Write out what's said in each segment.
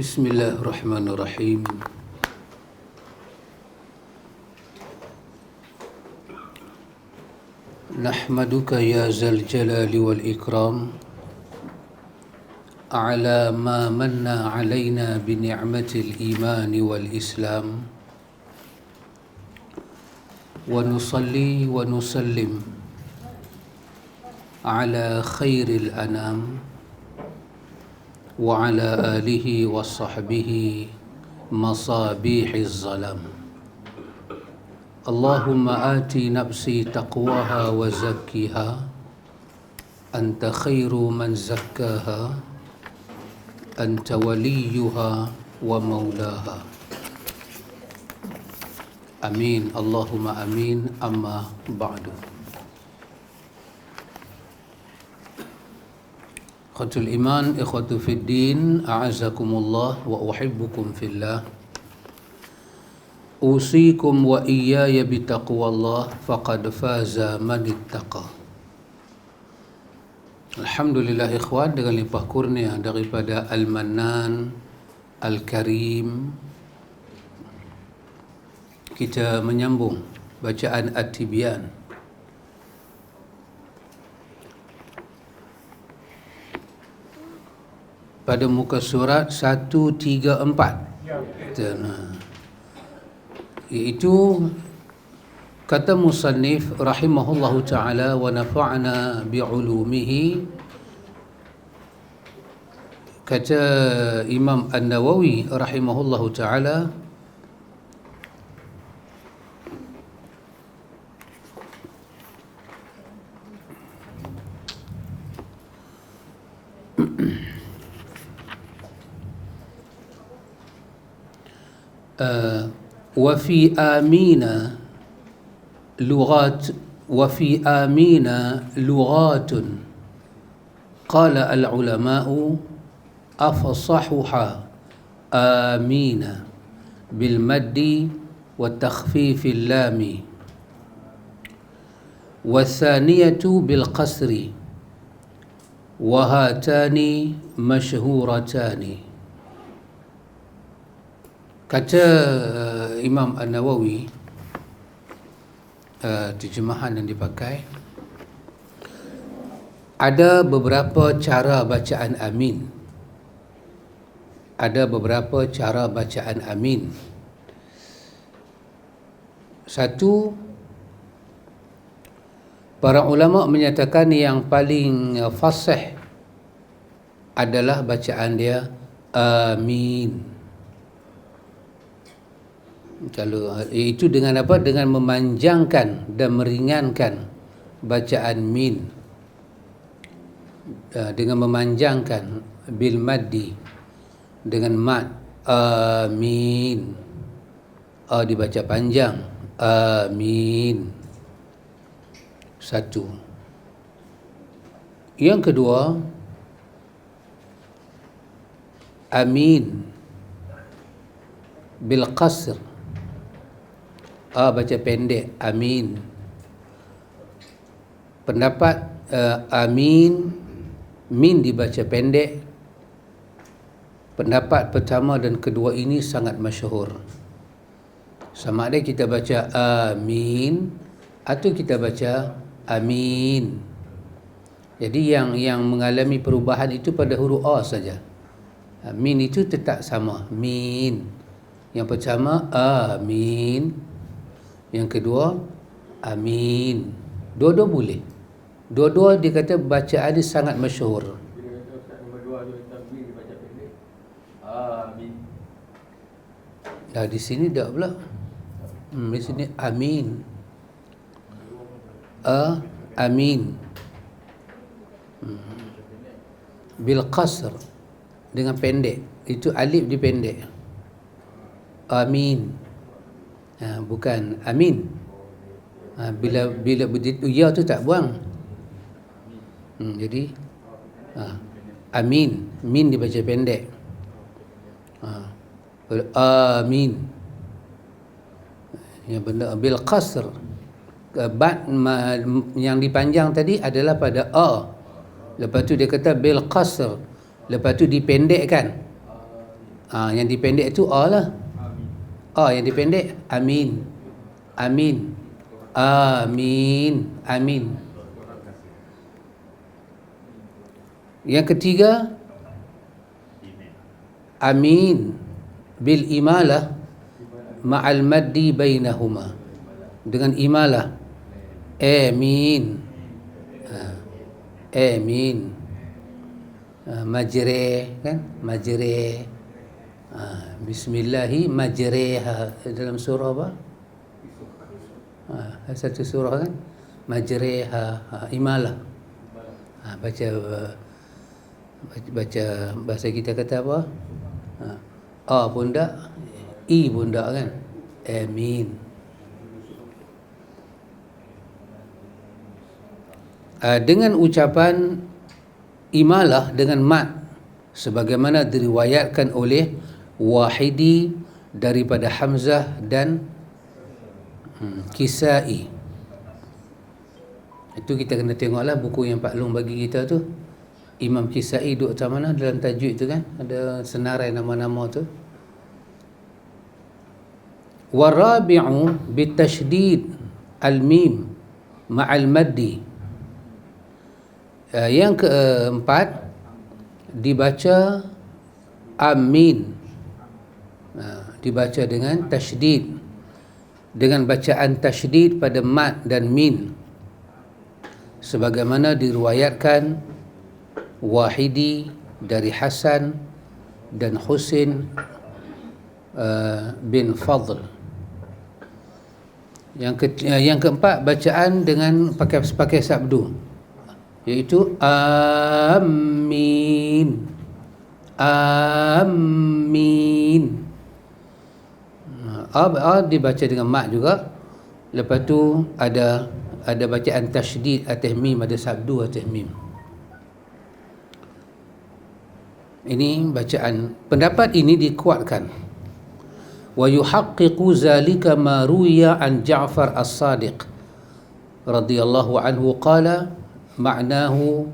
Bismillahirrahmanirrahim. Nahmaduka ya zal jalali wal ikram ala ma manna alaina bi ni'matil iman wal islam wa nusalli wa nusallim ala khairil anam wa ala alihi wa sahbihi masabihiz zalam. Allahumma ati nafsi taqwaha wa zakkiha anta khairu man zakkaha anta waliyuha wa maulaha. Amin, Allahumma amin, amma ba'du. Ikhwatul iman, ikhwatu fid din, a'azakumullah wa uhibbukum fillah. Usikum wa iyaya bitaqwallah faqad faza man ittaqa. Alhamdulillah ikhwan, dengan limpah kurnia daripada Al-Mannan Al-Karim, kita menyambung bacaan At-Tibyan. Pada muka surat 134. Iaitu kata musannif rahimahullahu ta'ala wa nafa'na bi'ulumihi. Kata Imam An-Nawawi rahimahullahu ta'ala, وفي آمين لغات قال العلماء أفصحها آمين بالمد والتخفيف اللام والثانية بالقصر وهاتان مشهورتان. Kata Imam An-Nawawi, terjemahan yang dipakai, ada beberapa cara bacaan amin. Ada beberapa cara bacaan amin. Satu, para ulama menyatakan yang paling fasih adalah bacaan dia amin. Kalau itu dengan apa? Dengan memanjangkan dan meringankan bacaan min, dengan memanjangkan bil maddi, dengan mad amin, dibaca panjang amin. Satu. Yang kedua, amin bil qasr, baca pendek amin. Pendapat amin, min dibaca pendek. Pendapat pertama dan kedua ini sangat masyhur. Sama ada kita baca amin atau kita baca amin. Jadi yang mengalami perubahan itu pada huruf A saja. Min itu tetap sama, min. Yang pertama amin, yang kedua amin. Dua-dua boleh. Dua-dua dia kata bacaan ini sangat masyhur. Dah di sini dah pula. Di sini amin. Amin. Bil qasr, dengan pendek. Itu alif dipendek. Amin. Bukan amin. Bila ya tu tak buang. Jadi amin, min dibaca pendek. Amin. Yang benar bil qasr. Bat yang dipanjang tadi adalah pada lepas tu dia kata bil qasr, lepas tu dipendekkan. Yang dipendek itu A lah. Yang dipendek amin. Amin. Amin. Amin. Yang ketiga amin bil imalah ma'al maddi bainahuma, dengan imalah amin. Amin. Majre kan, majre. Bismillahi majreha dalam surah apa? Satu surah kan, majreha, imalah. Baca bahasa kita kata apa? A pun tak, I pun tak kan. Amin. Dengan ucapan imalah dengan mat, sebagaimana diriwayatkan oleh Wahidi daripada Hamzah dan Kisai. Itu kita kena tengoklah buku yang Pak Long bagi kita tu. Imam Kisai duduk macam mana dalam tajwid tu kan, ada senarai nama-nama tu. Warabi'u bitashdid al-mim ma'al maddi. Yang keempat dibaca amin, dibaca dengan tasydid, dengan bacaan tasydid pada mat dan min, sebagaimana diriwayatkan Wahidi dari Hasan dan Husin bin Fadl. Yang keempat bacaan dengan pakai sabdu, iaitu amin. Amin. A dibaca dengan mat juga. Lepas tu ada bacaan tasydid atas mim, ada sabdu atas mim. Ini bacaan. Pendapat ini dikuatkan. Wa yuhaqqiqu zalika ma ruwiya an Ja'far As-Sadiq radhiyallahu anhu qala ma'nahu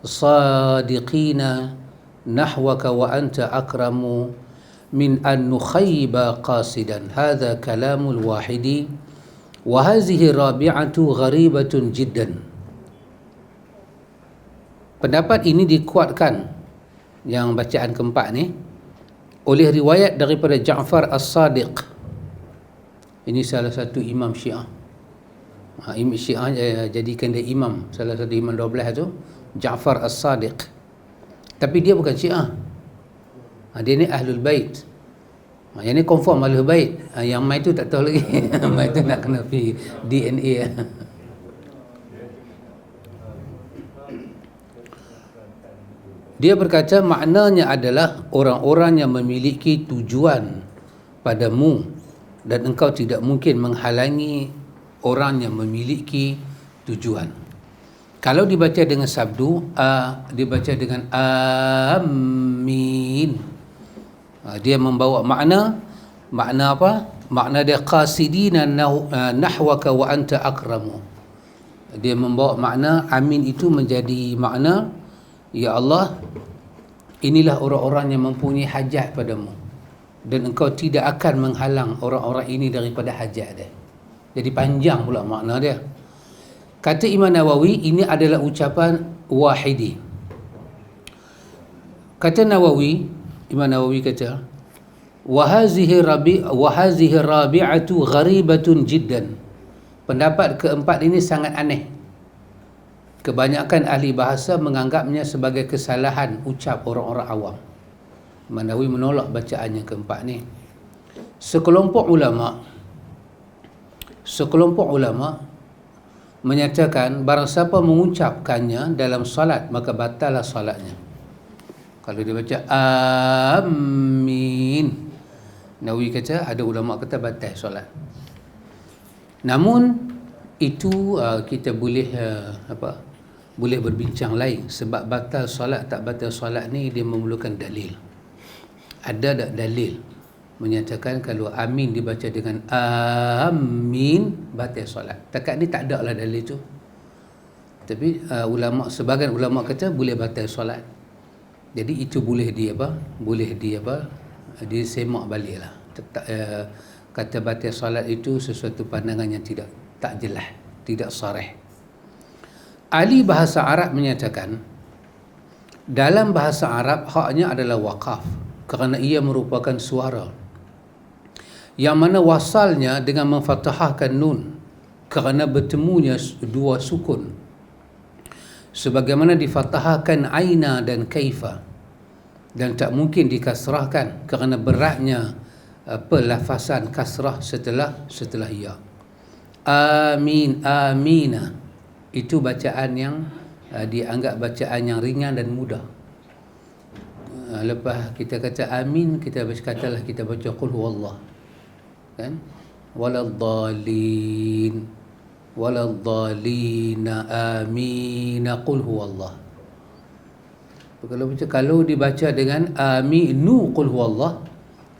sadiqina nahwaka wa anta akramu min an nukhayba qasidan. Hadha kalamul Wahidi wa hadhihi rabi'atu gharibatun jiddan. Pendapat ini dikuatkan, yang bacaan keempat ni, oleh riwayat daripada Ja'far As-Sadiq. Ini salah satu imam Syiah. Imam Syiah jadikan dia imam, salah satu imam 12 tu Ja'far As-Sadiq. Tapi dia bukan Syiah. Dia ni Ahlul Bait. Yang ni confirm Ahlul Bait. Yang mai tu tak tahu lagi. Mai tu nak kena pergi DNA. Dia berkata maknanya adalah orang-orang yang memiliki tujuan padamu dan engkau tidak mungkin menghalangi orang yang memiliki tujuan. Kalau dibaca dengan sabdu, dibaca dengan amin, dia membawa makna apa? Makna dia qasidina nahwaka wa anta akramu. Dia membawa makna amin itu menjadi makna, ya Allah, inilah orang-orang yang mempunyai hajat padamu dan engkau tidak akan menghalang orang-orang ini daripada hajat dia. Jadi panjang pula makna dia. Kata Imam Nawawi, ini adalah ucapan Wahidi. Kata Imam Nawawi kata, wa hazihi rabi'atu gharibatun jiddan. Pendapat keempat ini sangat aneh. Kebanyakan ahli bahasa menganggapnya sebagai kesalahan ucap orang-orang awam. Imam Nawawi menolak bacaan yang keempat ni. Sekelompok ulama menyatakan barang siapa mengucapkannya dalam solat maka batallah solatnya. Kalau dia baca amin, Nawawi kata, ada ulama kata batal solat. Namun itu kita boleh boleh berbincang lain, sebab batal solat tak batal solat ni dia memerlukan dalil. Ada tak dalil menyatakan kalau amin dibaca dengan amin batal solat? Takat ni tak ada lah dalil tu. Tapi sebahagian ulama kata boleh batal solat. Jadi itu boleh dia semak balik lah. Kata batal salat itu sesuatu pandangan yang tak jelas, tidak sarih. Ahli bahasa Arab menyatakan, dalam bahasa Arab haknya adalah waqaf kerana ia merupakan suara yang mana wasalnya dengan memfathahkan nun kerana bertemunya dua sukun, sebagaimana difathahkan aina dan kaifa, dan tak mungkin dikasrahkan kerana beratnya pelafazan kasrah setelah ya. Amin, amina, itu bacaan yang dianggap bacaan yang ringan dan mudah. Lepas kita kata amin, kita baca qul huwallah, kan? Waladdallin, amin, qul huwallah. Kalau dibaca dengan aminu qul huwallah,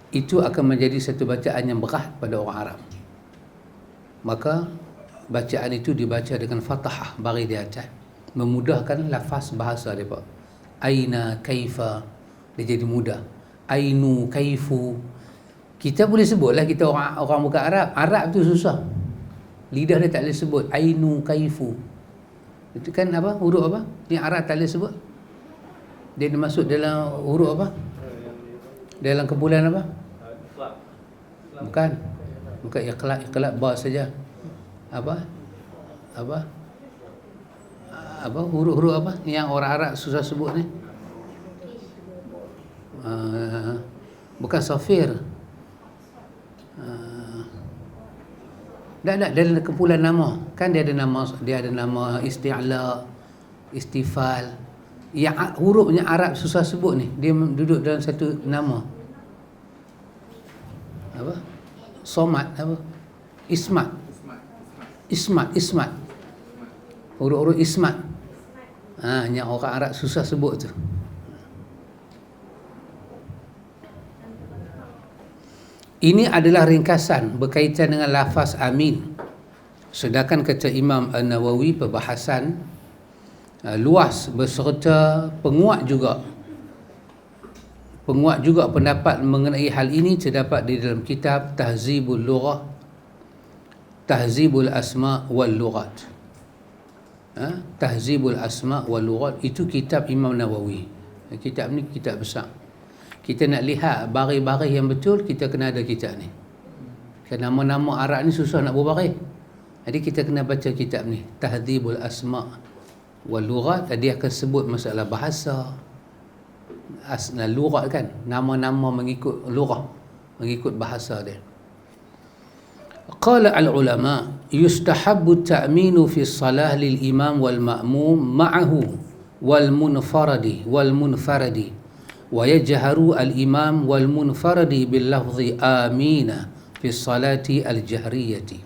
itu akan menjadi satu bacaan yang berat pada orang Arab. Maka bacaan itu dibaca dengan fathah bagi di atas, memudahkan lafaz bahasa mereka. Aina, kaifa, dia jadi mudah. Ainu, kaifu. Kita boleh sebutlah, kita orang bukan Arab. Arab tu susah, lidah dia tak boleh sebut ainu, kaifu. Itu kan apa? Huruf apa? Yang Arab tak boleh sebut. Dia masuk dalam huruf apa? Dalam kumpulan apa? Bukan iqlab ba saja. Apa huruf-huruf apa yang orang Arab susah sebut ni? Bukan safir. Tak, dalam kumpulan nama. Kan dia ada nama isti'la, istifal. Yang hurufnya Arab susah sebut ni, dia duduk dalam satu nama. Apa? Somat apa? Ismat. Huruf-huruf ismat. Yang orang Arab susah sebut tu. Ini adalah ringkasan berkaitan dengan lafaz amin. Sedangkan kata Imam An-Nawawi, perbahasan luas beserta penguat juga pendapat mengenai hal ini terdapat di dalam kitab Tahzibul Lughah, Tahzibul Asma' wal Lughat. Tahzibul Asma' wal Lughat itu kitab Imam Nawawi. Kitab ni kitab besar. Kita nak lihat baris-baris yang betul, kita kena ada kitab ni. Kerana nama-nama Arab ni susah nak berbaris. Jadi kita kena baca kitab ni, Tahzibul Asma' wal Lughat. Dia akan sebut masalah bahasa, lughat kan, nama-nama mengikut lughah, mengikut bahasa dia. Qala al-ulama yustahabbu at-ta'minu fi as-salah lil imam wal ma'mum ma'ahu wal munfaradi wa yajharu al-imam wal munfaradi bil lafzi amina fi as-salati al-jahriyati.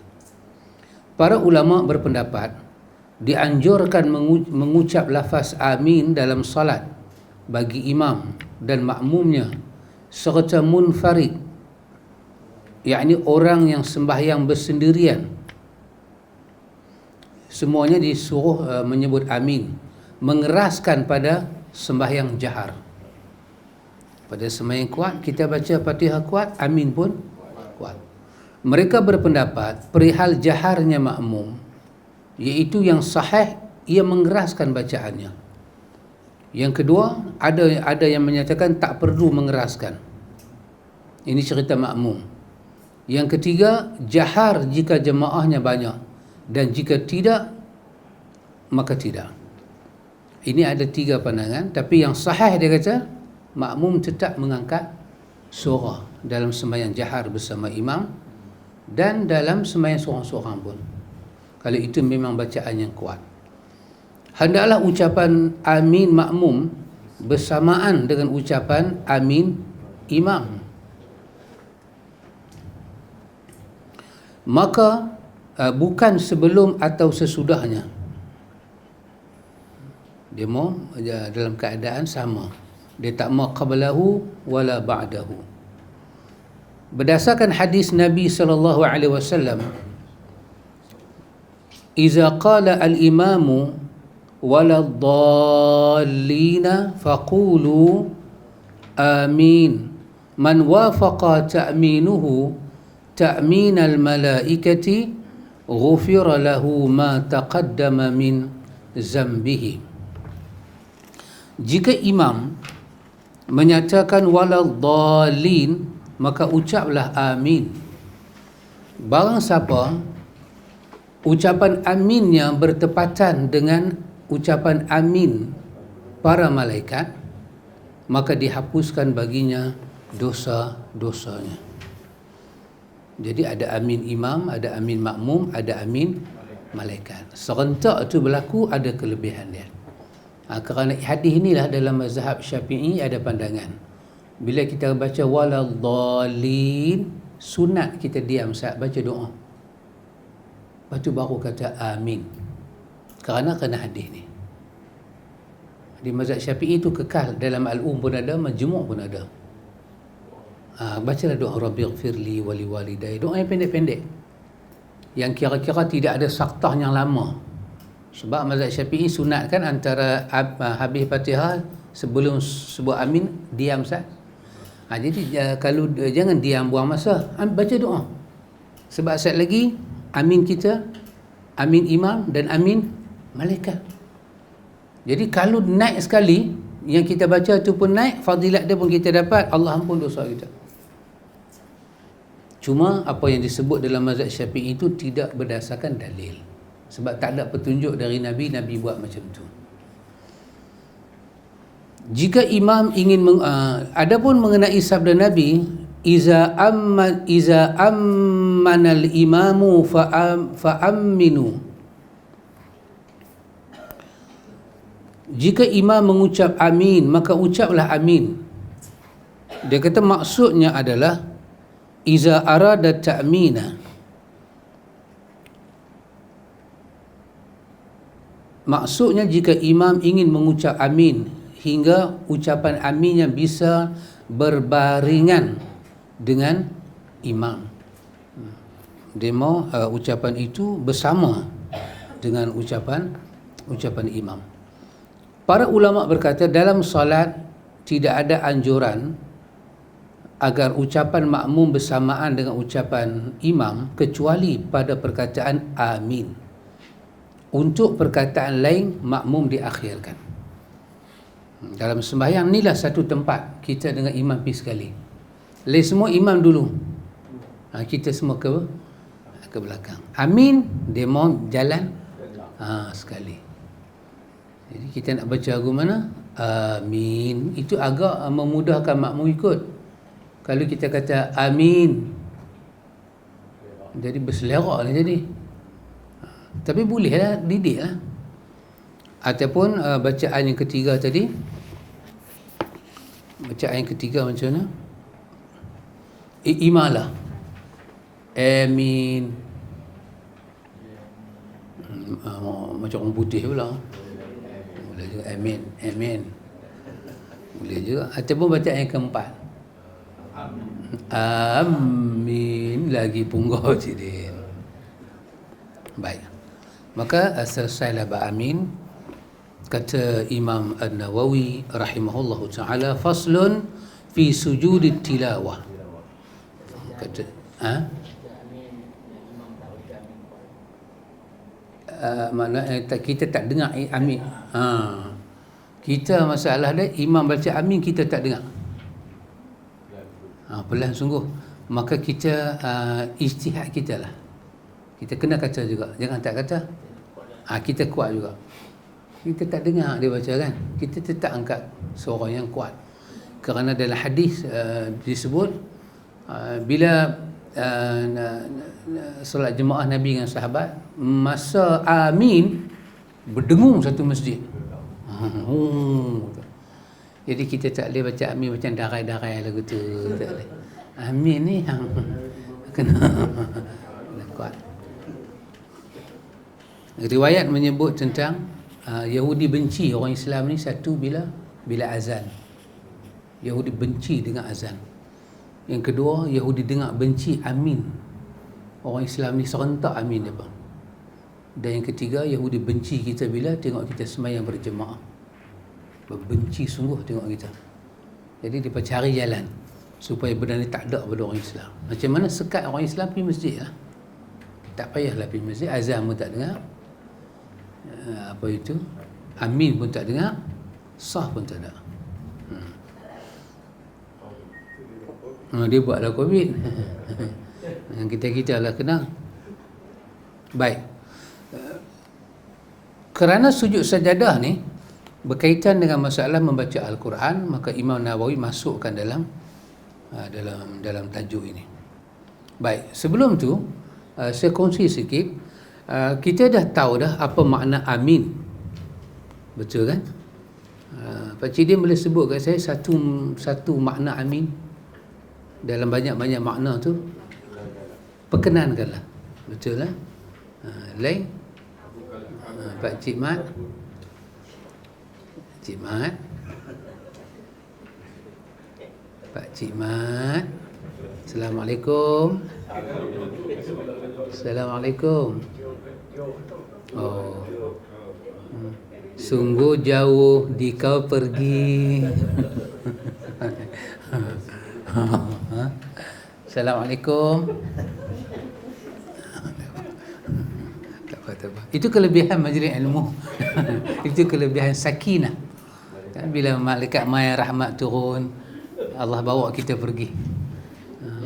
Para ulama berpendapat dianjurkan mengucap lafaz amin dalam salat bagi imam dan makmumnya serta munfarid, yakni orang yang sembahyang bersendirian. Semuanya disuruh menyebut amin, mengeraskan pada sembahyang jahar. Pada sembahyang kuat kita baca Fatihah kuat, amin pun kuat. Mereka berpendapat perihal jaharnya makmum, iaitu yang sahih ia mengeraskan bacaannya. Yang kedua, ada yang menyatakan tak perlu mengeraskan. Ini cerita makmum. Yang ketiga, jahar jika jemaahnya banyak, dan jika tidak maka tidak. Ini ada tiga pandangan, tapi yang sahih dia kata makmum tetap mengangkat suara dalam sembahyang jahar bersama imam dan dalam sembahyang seorang-seorang pun, kalau itu memang bacaan yang kuat. Hendaklah ucapan amin makmum bersamaan dengan ucapan amin imam. Maka bukan sebelum atau sesudahnya. Dia mau dalam keadaan sama. Dia tak mau qablahu wala ba'dahu. Berdasarkan hadis Nabi sallallahu alaihi wasallam, "Iza qala al-imamu waladdallina faqulu amin man wafaqa ta'minuhu ta'minal malaikati ghufira lahu ma taqaddama min zambihi. Jika imam menyatakan waladhdallin, maka ucaplah amin. Barang siapa ucapan aminnya bertepatan dengan ucapan amin para malaikat, maka dihapuskan baginya dosa-dosanya. Jadi ada amin imam, ada amin makmum, ada amin malaikat. Serentak itu berlaku, ada kelebihan dia. Kerana hadis inilah dalam mazhab Syafi'i ada pandangan, bila kita baca waladhdallin, sunat kita diam saat baca doa, lepas tu baru kata amin, kerana hadis ni. Di mazhab Syafi'i itu kekal, dalam Al-Um pun ada, Majmu' pun ada. Bacalah doa Rabbighfirli wali walidayya, doa yang pendek-pendek, yang kira-kira tidak ada saktah yang lama. Sebab mazhab Syafi'i sunatkan antara habis Fatihah sebelum sebut amin diam sat. Jadi kalau jangan diam buang masa, baca doa. Sebab sat lagi amin kita, amin imam dan amin malaikat. Jadi kalau naik sekali, yang kita baca tu pun naik, fadilat dia pun kita dapat, Allah ampun dosa kita. Cuma apa yang disebut dalam mazhab Syafi'i itu tidak berdasarkan dalil. Sebab tak ada petunjuk dari Nabi buat macam tu. Jika imam ingin adapun mengenai sabda Nabi, iza ammanal imamu fa'amminu. Jika imam mengucap amin, maka ucaplah amin. Dia kata maksudnya adalah iza arada ta'mina. Maksudnya jika imam ingin mengucap amin hingga ucapan aminnya bisa berbaringan dengan imam, dia mau ucapan itu bersama dengan ucapan imam. Para ulama berkata dalam solat tidak ada anjuran agar ucapan makmum bersamaan dengan ucapan imam kecuali pada perkataan amin. Untuk perkataan lain makmum diakhirkan. Dalam sembahyang inilah satu tempat kita dengan imam pergi sekali. Lain semua imam dulu, kita semua ke belakang. Amin dia mau jalan sekali. Jadi kita nak baca lagu mana? Amin. Itu agak memudahkan makmum ikut. Kalau kita kata amin, jadi berselera lah jadi. Tapi bolehlah didiklah. Ataupun bacaan yang ketiga tadi, bacaan yang ketiga macam mana? Imalah amin, macam orang putih pula. Boleh juga amin, amin. Boleh juga. Ataupun bacaan yang keempat, amin, lagi punggah jadi. Baik. Maka selesailah beramin. Kata Imam An-Nawawi rahimahullahu ta'ala, faslun fi sujudit tilawah. Kata mana kita tak dengar amin. Kita masalah dia imam baca amin kita tak dengar. Pelan sungguh. Maka kita ijtihad kita lah. Kita kena kata juga, jangan tak kata. Kita kuat juga. Kita tak dengar dia baca kan, kita tetap angkat suara yang kuat. Kerana dalam hadis disebut bila solat jemaah Nabi dengan sahabat, masa amin berdengung satu masjid. Jadi kita tak boleh baca amin macam darai-darai lagu tu. Tak boleh. Amin ni yang kena kuat. Riwayat menyebut tentang Yahudi benci orang Islam ni satu bila azan. Yahudi benci dengan azan. Yang kedua, Yahudi dengar benci amin. Orang Islam ni serentak amin dia bang. Dan yang ketiga, Yahudi benci kita bila tengok kita sembahyang berjemaah. Benci sungguh tengok kita. Jadi dia cari jalan supaya benda ni tak ada pada orang Islam. Macam mana sekat orang Islam pergi masjid lah. Tak payahlah pergi masjid, azan pun tak dengar, apa itu, amin pun tak dengar, sah pun tak ada. Dia buatlah COVID. Kita lah kena. Baik. Kerana sujud sajadah ni berkaitan dengan masalah membaca Al-Quran, maka Imam Nawawi masukkan dalam tajuk ini. Baik, sebelum tu saya kongsi sikit. Kita dah tahu dah apa makna amin. Betul kan? Pak Cik Din boleh sebut kat saya satu makna amin dalam banyak-banyak makna tu. Perkenankanlah. Betul lah. Lain? Pak Cik Mat. Cik Mat. Pak Cik Mat. Assalamualaikum. Assalamualaikum. Oh. Sungguh jauh di kau pergi. Assalamualaikum. Tak apa. Itu kelebihan majlis ilmu. Itu kelebihan sakinah. Kan bila malaikat mai rahmat turun, Allah bawa kita pergi.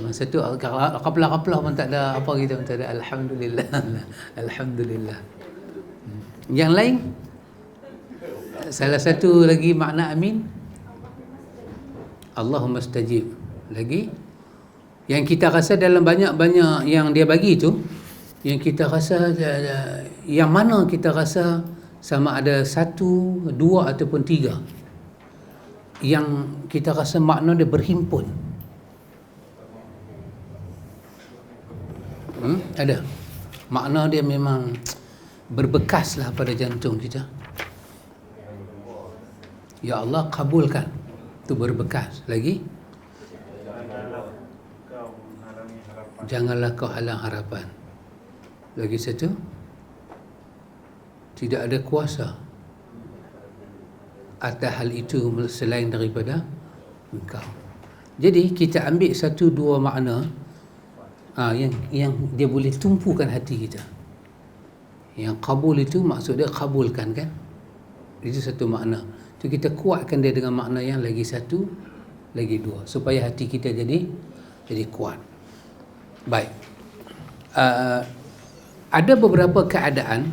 Masa tu qaplah pun tak ada apa, kita pun tak ada. Alhamdulillah. Alhamdulillah. Yang lain, salah satu lagi makna amin, Allahumma stajib. Lagi yang kita rasa dalam banyak-banyak yang dia bagi tu, yang kita rasa, yang mana kita rasa sama ada 1, 2 ataupun 3 yang kita rasa makna dia berhimpun. Ada makna dia memang berbekas lah pada jantung kita. Ya Allah kabulkan, itu berbekas. Lagi, janganlah kau halang harapan. Lagi satu, tidak ada kuasa atas hal itu selain daripada engkau. Jadi kita ambil 1, 2 makna yang dia boleh tumpukan hati kita. Yang kabul itu maksud dia kabulkan, kan? Itu satu makna. Itu kita kuatkan dia dengan makna yang lagi 1, lagi 2, supaya hati kita jadi kuat. Baik. Ada beberapa keadaan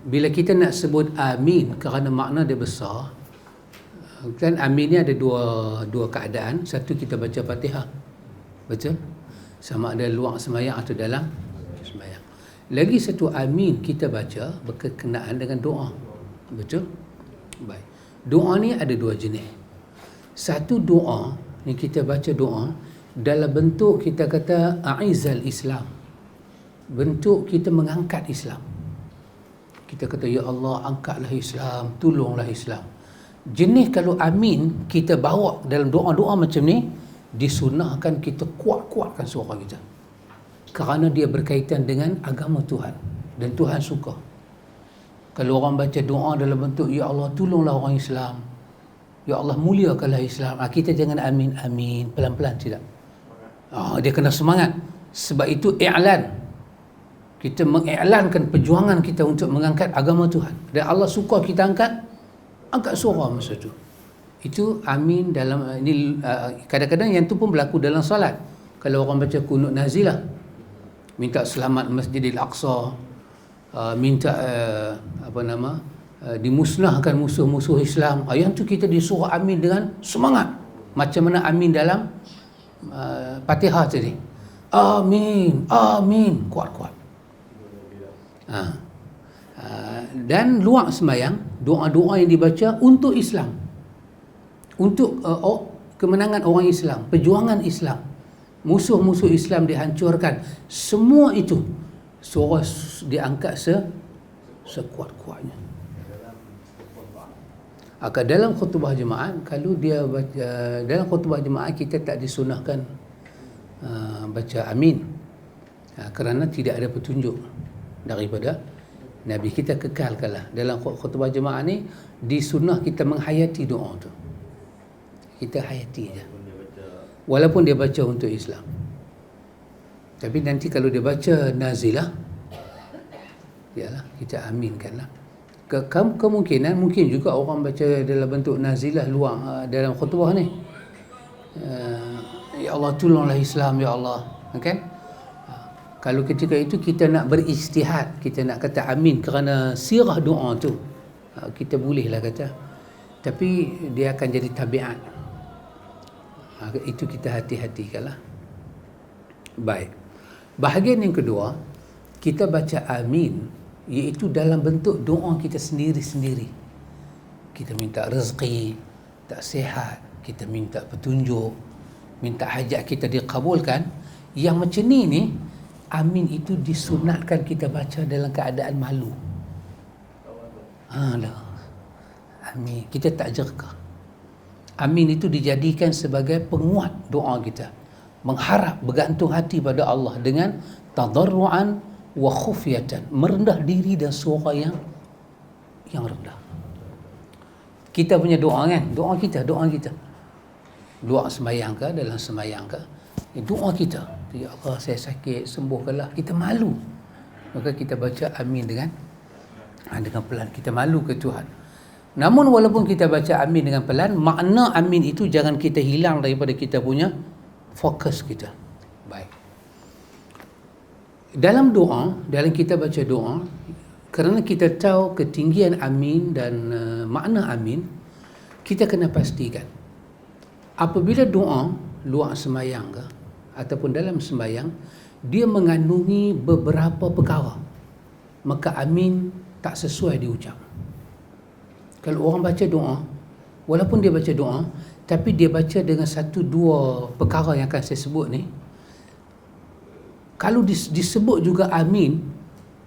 bila kita nak sebut amin kerana makna dia besar. Kan amin ni ada dua keadaan. Satu, kita baca Fatihah. Betul? Sama ada luar sembahyang atau dalam sembahyang. Lagi satu, amin kita baca berkenaan dengan doa. Betul? Baik. Doa ni ada 2 jenis. Satu, doa yang kita baca doa dalam bentuk kita kata a'izal Islam. Bentuk kita mengangkat Islam. Kita kata, ya Allah, angkatlah Islam, tolonglah Islam. Jenis kalau amin kita bawa dalam doa-doa macam ni, disunahkan kita kuat-kuatkan suara kita, kerana dia berkaitan dengan agama Tuhan dan Tuhan suka. Kalau orang baca doa dalam bentuk ya Allah tolonglah orang Islam, ya Allah muliakanlah Islam, kita jangan amin amin, pelan-pelan, tidak. Dia kena semangat. Sebab itu i'lan, kita mengiklankan perjuangan kita untuk mengangkat agama Tuhan, dan Allah suka kita angkat suara masa tu. Itu amin dalam ini. Kadang-kadang yang tu pun berlaku dalam solat. Kalau orang baca kunut nazilah, minta selamat Masjidil Aqsa, minta dimusnahkan musuh-musuh Islam, yang tu kita disuruh amin dengan semangat, macam mana amin dalam Fatihah tadi. Amin, amin, kuat-kuat. Dan luar sembahyang, doa-doa yang dibaca untuk Islam, untuk kemenangan orang Islam, perjuangan Islam, musuh-musuh Islam dihancurkan, semua itu suara diangkat sekuat-kuatnya. Dalam khutbah jemaah, kalau dia baca dalam khutbah jemaah, kita tak disunahkan baca amin, kerana tidak ada petunjuk daripada Nabi. Kita kekalkanlah dalam khutbah jemaah ni, disunah kita menghayati doa tu, kita hayati je. walaupun dia baca untuk Islam. Tapi nanti kalau dia baca nazilah, yalah, kita aminkanlah. Kemungkinan mungkin juga orang baca dalam bentuk nazilah luar dalam khutbah ni. Ya Allah, tolonglah Islam, ya Allah, kan? Kalau ketika itu kita nak beristihad, kita nak kata amin kerana sirah doa tu, kita bolehlah kata. Tapi dia akan jadi tabiat. Itu kita hati-hatikanlah. Baik. Bahagian yang kedua, kita baca amin, iaitu dalam bentuk doa kita sendiri-sendiri. Kita minta rezeki, tak sihat, kita minta petunjuk, minta hajat kita dikabulkan. Yang macam ni amin itu disunatkan kita baca dalam keadaan malu. Amin, kita tak jerkah. Amin itu dijadikan sebagai penguat doa kita, mengharap, bergantung hati pada Allah dengan tadarruan wa khufyatan, merendah diri dan suara yang rendah. Kita punya doa kan, doa kita doa sembahyang ke, dalam sembahyang ke, doa kita, ya Allah saya sakit, sembuhkanlah, kita malu, maka kita baca amin dengan pelan. Kita malu ke Tuhan. Namun walaupun kita baca amin dengan pelan, makna amin itu jangan kita hilang daripada kita punya fokus kita. Baik. Dalam doa, dalam kita baca doa, kerana kita tahu ketinggian amin dan makna amin, kita kena pastikan apabila doa luar sembahyang ke ataupun dalam sembahyang, dia mengandungi beberapa perkara, maka amin tak sesuai diucap. Kalau orang baca doa, walaupun dia baca doa, tapi dia baca dengan satu dua perkara yang akan saya sebut ni, kalau disebut juga amin,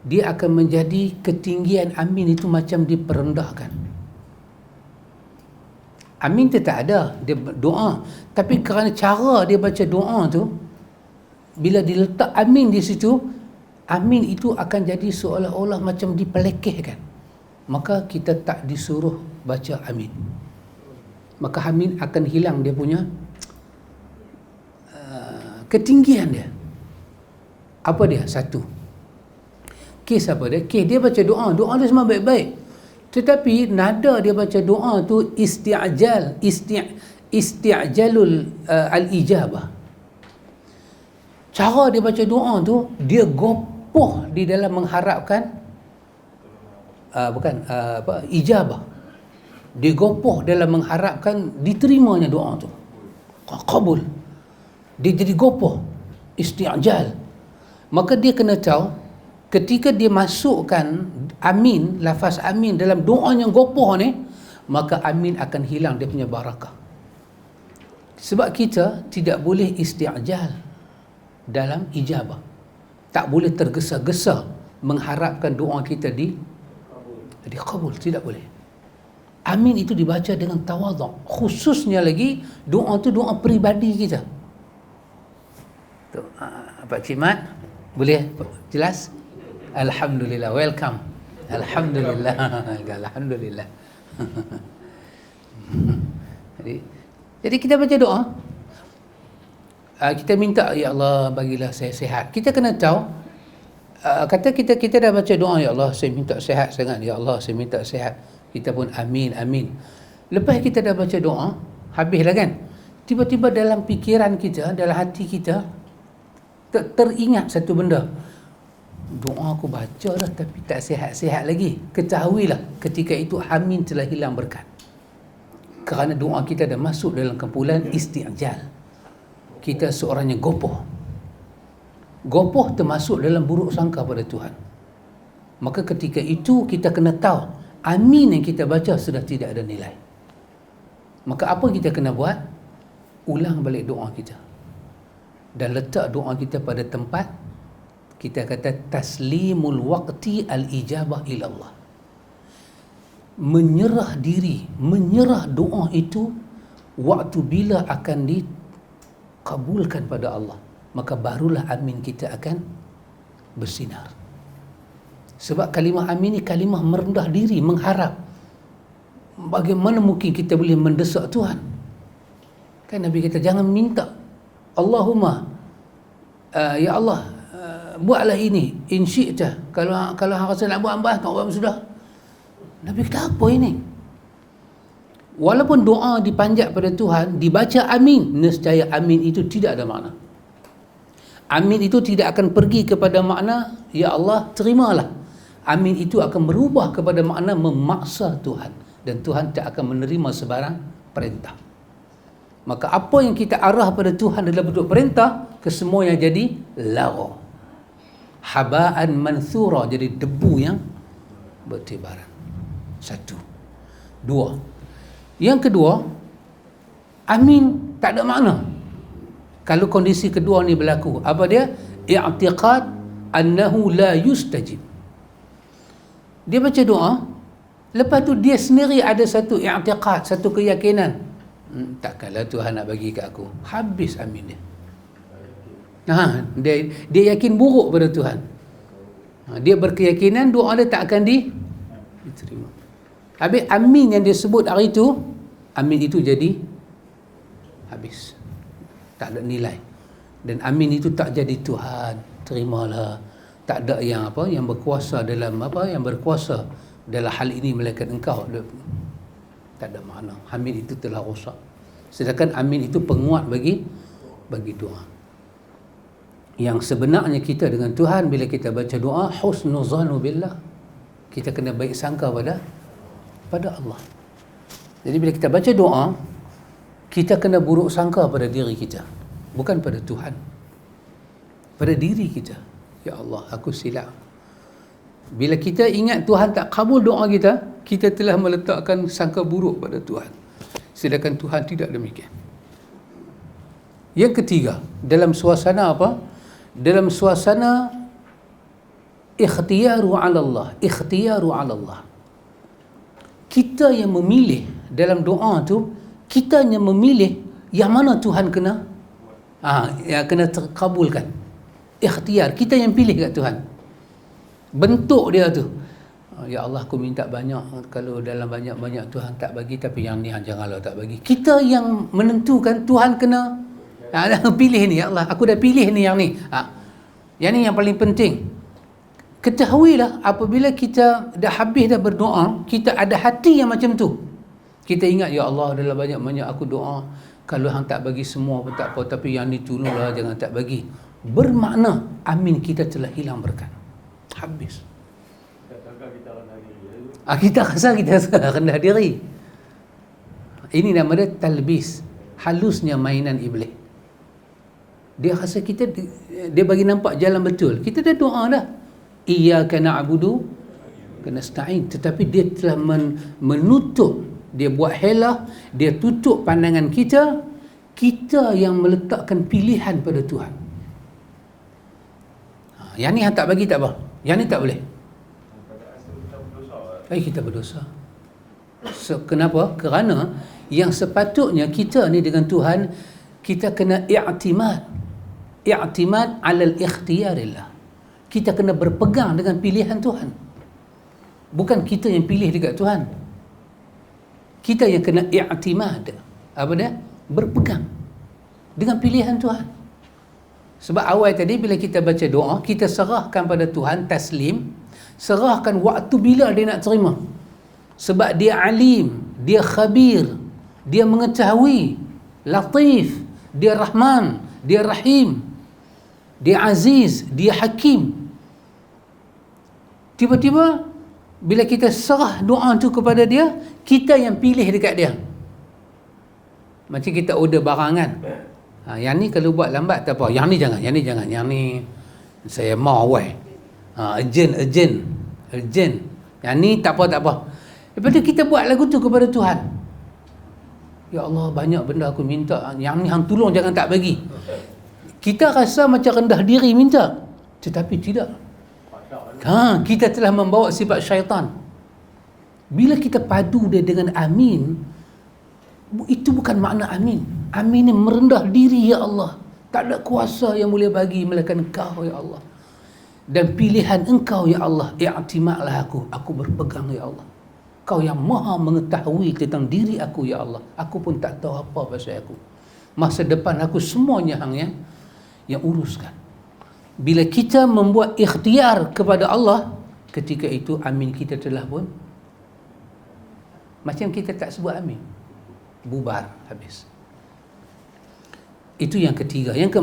dia akan menjadi ketinggian amin itu macam diperendahkan. Amin tetap ada, dia doa, tapi kerana cara dia baca doa tu, bila diletak amin di situ, amin itu akan jadi seolah-olah macam dipelekehkan. Maka kita tak disuruh baca amin. Maka amin akan hilang dia punya ketinggian dia. Apa dia? Satu, kes apa dia? Kes dia baca doa dia semua baik-baik, tetapi nada dia baca doa tu isti'jalul al-ijabah. Cara dia baca doa tu, dia gopoh di dalam mengharapkan ijabah. Dia gopoh dalam mengharapkan diterimanya doa tu, kabul. Dia jadi gopoh, isti'jal. Maka dia kena tahu, ketika dia masukkan amin, lafaz amin dalam doa yang gopoh ni, maka amin akan hilang dia punya barakah. Sebab kita tidak boleh isti'jal dalam ijabah. Tak boleh tergesa-gesa mengharapkan doa kita dikabul, tidak boleh. Amin itu dibaca dengan tawaduk, khususnya lagi doa tu doa peribadi kita. Tu, Pak Cik Mat, boleh jelas? Alhamdulillah, welcome. Alhamdulillah. Alhamdulillah. Jadi kita baca doa, kita minta, ya Allah bagilah saya sihat. Kita kena tahu, kata kita dah baca doa, ya Allah saya minta sihat sangat, ya Allah saya minta sihat, kita pun amin amin. Lepas kita dah baca doa, habislah kan, tiba-tiba dalam fikiran kita, dalam hati kita teringat satu benda, doa aku baca dah tapi tak sihat-sihat lagi. Ketahuilah ketika itu amin telah hilang berkat, kerana doa kita dah masuk dalam kumpulan isti'jal. Kita seorang yang gopoh termasuk dalam buruk sangka pada Tuhan. Maka ketika itu kita kena tahu amin yang kita baca sudah tidak ada nilai. Maka apa kita kena buat? Ulang balik doa kita dan letak doa kita pada tempat, kita kata taslimul waqti al-ijabah ilallah. Menyerah diri, menyerah doa itu waktu bila akan dikabulkan pada Allah, maka barulah amin kita akan bersinar. Sebab kalimah amin ni kalimah merendah diri, mengharap. Bagaimana mungkin kita boleh mendesak Tuhan? Kan Nabi kata jangan minta Allahumma, ya Allah, buatlah ini in syi'ta, kalau hang rasa nak buat hang buat sudah. Nabi kata apa ini? Walaupun doa dipanjat pada Tuhan, dibaca amin, nescaya amin itu tidak ada makna. Amin itu tidak akan pergi kepada makna ya Allah terimalah. Amin itu akan berubah kepada makna memaksa Tuhan, dan Tuhan tak akan menerima sebarang perintah. Maka apa yang kita arah pada Tuhan adalah bentuk perintah, kesemua yang jadi lagha, haba'an manthura, jadi debu yang bertibaran. Satu. Dua. Yang kedua, amin tak ada makna kalau kondisi kedua ni berlaku. Apa dia? I'tiqad annahu la yustajib. Dia baca doa, lepas tu dia sendiri ada satu i'tiqad, satu keyakinan, takkanlah Tuhan nak bagi kat aku. Habis amin dia. Dia yakin buruk pada Tuhan. Dia berkeyakinan doa dia tak akan diterima. Habis amin yang dia sebut hari itu, amin itu jadi habis, tak ada nilai. Dan amin itu tak jadi Tuhan terimalah. Tak ada yang yang berkuasa dalam yang berkuasa dalam hal ini melainkan Engkau. Tak ada makna. Amin itu telah rosak. Sedangkan amin itu penguat bagi doa. Yang sebenarnya kita dengan Tuhan, bila kita baca doa, husnuzanu billah, kita kena baik sangka pada Allah. Jadi bila kita baca doa, kita kena buruk sangka pada diri kita, bukan pada Tuhan, pada diri kita. Ya Allah, aku silap. Bila kita ingat Tuhan tak kabul doa kita, kita telah meletakkan sangka buruk pada Tuhan, sedangkan Tuhan tidak demikian. Yang ketiga, dalam suasana apa? Dalam suasana ikhtiyaru 'ala Allah, ikhtiyaru 'ala Allah. Kita yang memilih dalam doa tu, kita yang memilih yang mana Tuhan kena kena terkabulkan. Ikhtiar, kita yang pilih kat Tuhan. Bentuk dia tu, ya Allah aku minta banyak, kalau dalam banyak-banyak Tuhan tak bagi, tapi yang ni janganlah tak bagi. Kita yang menentukan Tuhan kena pilih ni. Ya Allah, aku dah pilih ni yang ni. Yang ni yang paling penting. Ketahuilah apabila kita dah habis dah berdoa, kita ada hati yang macam tu. Kita ingat, ya Allah dalam banyak-banyak aku doa, kalau hang tak bagi semua pun tak apa, tapi yang ni tolonglah jangan tak bagi. Bermakna amin kita telah hilang berkat. Habis. Kita rasa kita rendah diri. Ini nama dia talbis, halusnya mainan iblis. Dia rasa kita, dia bagi nampak jalan betul. Kita dah doa dah, iyyaka na'budu wa nasta'in, tetapi dia telah menutup, dia buat helah, dia tutup pandangan kita yang meletakkan pilihan pada Tuhan. Yang ni hang tak bagi tak apa, yang ni tak boleh. Kita berdosa. Kenapa? Kerana yang sepatutnya kita ni dengan Tuhan, kita kena i'timad alal ikhtiyarillah. Kita kena berpegang dengan pilihan Tuhan, bukan kita yang pilih dekat Tuhan. Kita yang kena i'timad, apa dia? Berpegang dengan pilihan Tuhan. Sebab awal tadi bila kita baca doa, kita serahkan pada Tuhan, taslim, serahkan waktu bila dia nak terima. Sebab dia alim, dia khabir, dia mengetahui, latif, dia rahman, dia rahim, dia aziz, dia hakim. Tiba-tiba bila kita serah doa tu kepada dia, kita yang pilih dekat dia. Macam kita order barang kan, yang ni kalau buat lambat tak apa, yang ni jangan, yang ni saya mau urgent, yang ni tak apa. Lepas tu kita buat lagu tu kepada Tuhan. Ya Allah, banyak benda aku minta, yang ni hang tolong jangan tak bagi. Kita rasa macam rendah diri minta, tetapi tidak. Kita telah membawa sifat syaitan. Bila kita padu dia dengan amin, itu bukan makna amin. Amin ni merendah diri, ya Allah, tak ada kuasa yang boleh bagi melainkan Engkau, ya Allah. Dan pilihan Engkau, ya Allah, i'timadlah aku berpegang, ya Allah. Kau yang maha mengetahui tentang diri aku, ya Allah. Aku pun tak tahu apa pasal aku. masa depan aku semuanya hang yang uruskan. Bila kita membuat ikhtiar kepada Allah, ketika itu amin kita telah pun, macam kita tak sebut amin, bubar, habis. Itu yang ketiga. Yang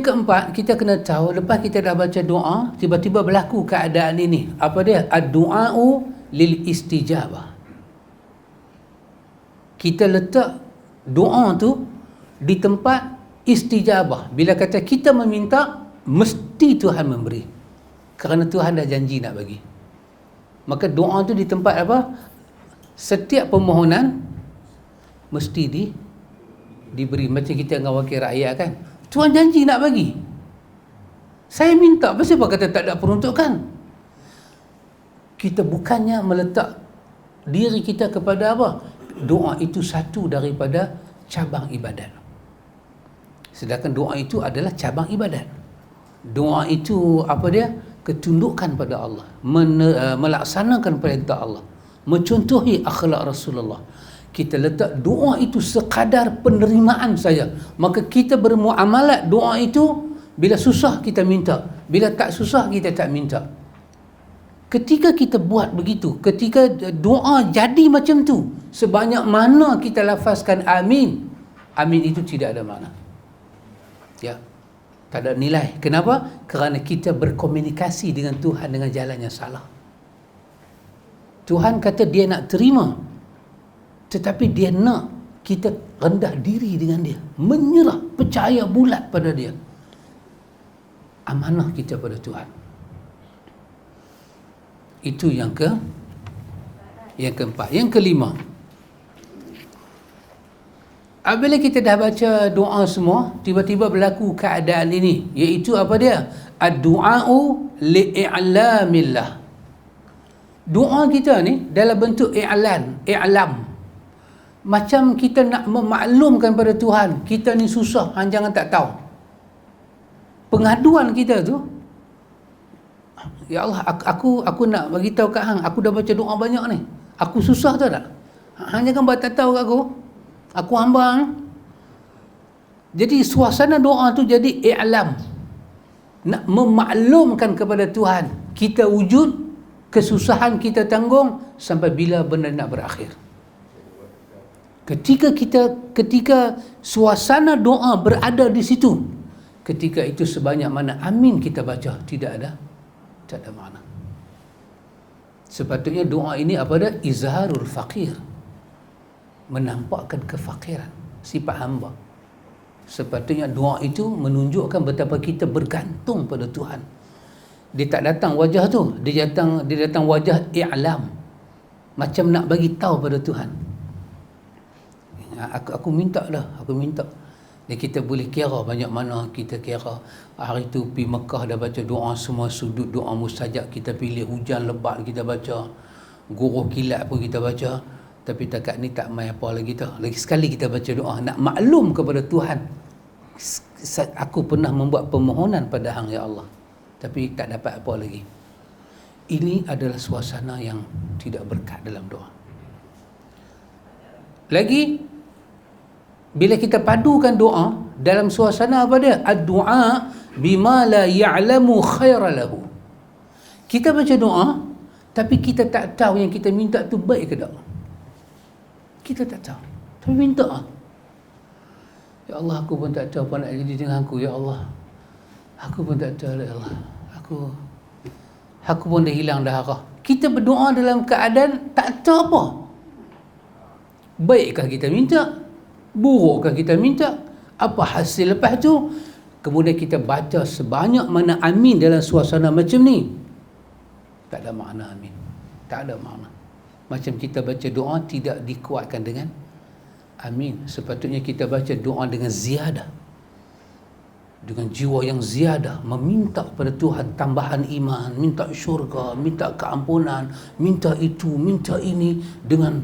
keempat, kita kena tahu, lepas kita dah baca doa, tiba-tiba berlaku keadaan ini. Apa dia? Ad-du'a'u lil istijabah. Kita letak doa tu di tempat istijabah. Bila kata kita meminta, mesti Tuhan memberi. Kerana Tuhan dah janji nak bagi. Maka doa tu di tempat apa? Setiap permohonan mesti diberi. Macam kita dengan wakil rakyat kan, Tuhan janji nak bagi, saya minta, pasal apa kata tak ada peruntukan? Kita bukannya meletak diri kita kepada apa? Doa itu satu daripada cabang ibadat. Sedangkan doa itu adalah cabang ibadat. Doa itu apa dia? Ketundukan pada Allah, melaksanakan perintah Allah, mencontohi akhlak Rasulullah. Kita letak doa itu sekadar penerimaan saja. Maka kita bermuamalat doa itu, bila susah kita minta, bila tak susah kita tak minta. Ketika kita buat begitu, ketika doa jadi macam tu, sebanyak mana kita lafazkan amin, amin itu tidak ada makna. Ya, tak ada nilai. Kenapa? Kerana kita berkomunikasi dengan Tuhan dengan jalan yang salah. Tuhan kata dia nak terima, tetapi dia nak kita rendah diri dengan dia, menyerah, percaya bulat pada dia. Amanah kita pada Tuhan. Itu yang keempat. Yang kelima, apabila kita dah baca doa semua, tiba-tiba berlaku keadaan ini, iaitu apa dia? Ad-du'a'u li'i'lamillah. Doa kita ni dalam bentuk i'lam. Macam kita nak memaklumkan pada Tuhan, kita ni susah, hang jangan tak tahu. Pengaduan kita tu, ya Allah, aku nak bagi tahu kat hang, aku dah baca doa banyak ni, aku susah tahu tak? Hang jangan buat tak tahu kat aku hamba hang. Jadi suasana doa tu jadi i'lam, nak memaklumkan kepada Tuhan kita wujud, kesusahan kita tanggung sampai bila benda nak berakhir. Ketika suasana doa berada di situ, ketika itu sebanyak mana amin kita baca, tak ada makna. Sepatutnya doa ini apa dia? Izharul faqir, menampakkan kefakiran sifat hamba. Sepatutnya doa itu menunjukkan betapa kita bergantung pada Tuhan. Dia tak datang wajah tu, dia datang wajah i'lam, macam nak bagi tahu pada Tuhan. Aku minta. Dan kita boleh kira banyak mana kita kira. Hari tu pergi Mekah dah baca doa semua sudut doa mustajab, kita pilih hujan lebat kita baca, guruh kilat pun kita baca. Tapi takat ni tak main apa lagi tu. Lagi sekali kita baca doa nak maklum kepada Tuhan, aku pernah membuat permohonan pada hang ya Allah, tapi tak dapat apa lagi. Ini adalah suasana yang tidak berkat dalam doa. Lagi, bila kita padukan doa dalam suasana apa dia? Ad-du'a bima la ya'lamu khaira lahu. Kita baca doa, tapi kita tak tahu yang kita minta tu baik ke tak. Kita tak tahu, tapi minta. Ya Allah, aku pun tak tahu apa nak jadi dengan aku, ya Allah. Aku pun tak tahu, ya Allah. Aku pun dah hilang dah arah. Kita berdoa dalam keadaan tak tahu apa. Baikkah kita minta? Burukkah kita minta? Apa hasil lepas tu? Kemudian kita baca sebanyak mana amin dalam suasana macam ni, tak ada makna amin. Tak ada makna. Macam kita baca doa tidak dikuatkan dengan amin. Sepatutnya kita baca doa dengan ziyadah, dengan jiwa yang ziyadah, meminta pada Tuhan tambahan iman, minta syurga, minta keampunan, minta itu, minta ini, dengan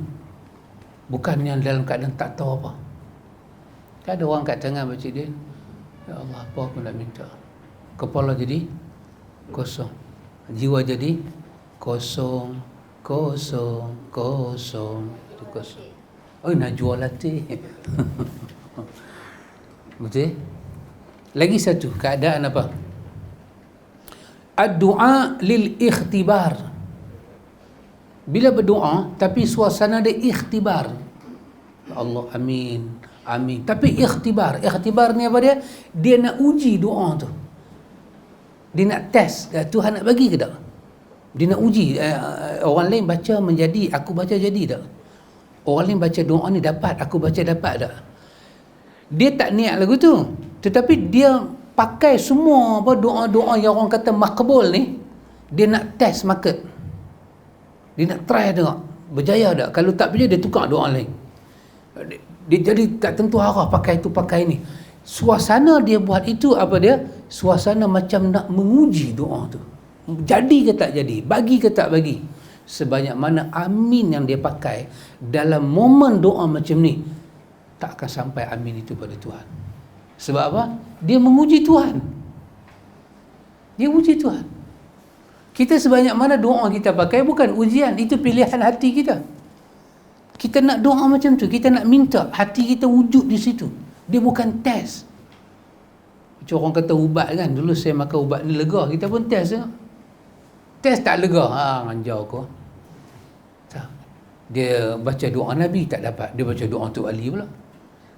bukan yang dalam keadaan tak tahu apa. Tak ada orang kat tangan baca dia, ya Allah, apa aku nak minta. Kepala jadi kosong, jiwa jadi kosong. Oh, nak jual latih. Betul? Lagi satu keadaan apa? Ad-du'a lil ikhtibar. Bila berdoa tapi suasana dia ikhtibar. Allah, amin, amin. Tapi ikhtibar. Ikhtibar ni apa dia? Dia nak uji doa tu. Dia nak test, Tuhan nak bagi ke tak? Dia nak uji, orang lain baca menjadi, aku baca jadi tak? Orang lain baca doa ni dapat, aku baca dapat tak? Dia tak niat lagu tu, tetapi dia pakai semua apa doa-doa yang orang kata makbul ni, dia nak test market. Dia nak try tengok berjaya tak. Kalau tak berjaya, dia tukar doa lain. Dia jadi tak tentu arah, pakai tu pakai ni. Suasana dia buat itu apa dia? Suasana macam nak menguji doa tu. Jadi ke tak jadi, bagi ke tak bagi. Sebanyak mana amin yang dia pakai dalam momen doa macam ni, tak akan sampai amin itu pada Tuhan. Sebab apa? Dia menguji Tuhan. Dia uji Tuhan. Kita sebanyak mana doa kita pakai bukan ujian, itu pilihan hati kita. Kita nak doa macam tu, kita nak minta hati kita wujud di situ. Dia bukan test. Macam orang kata ubat kan, dulu saya makan ubat ni lega, kita pun test tengok. Test tak lega, anjau kau. Tak. Dia baca doa Nabi tak dapat, dia baca doa Tok Ali pula.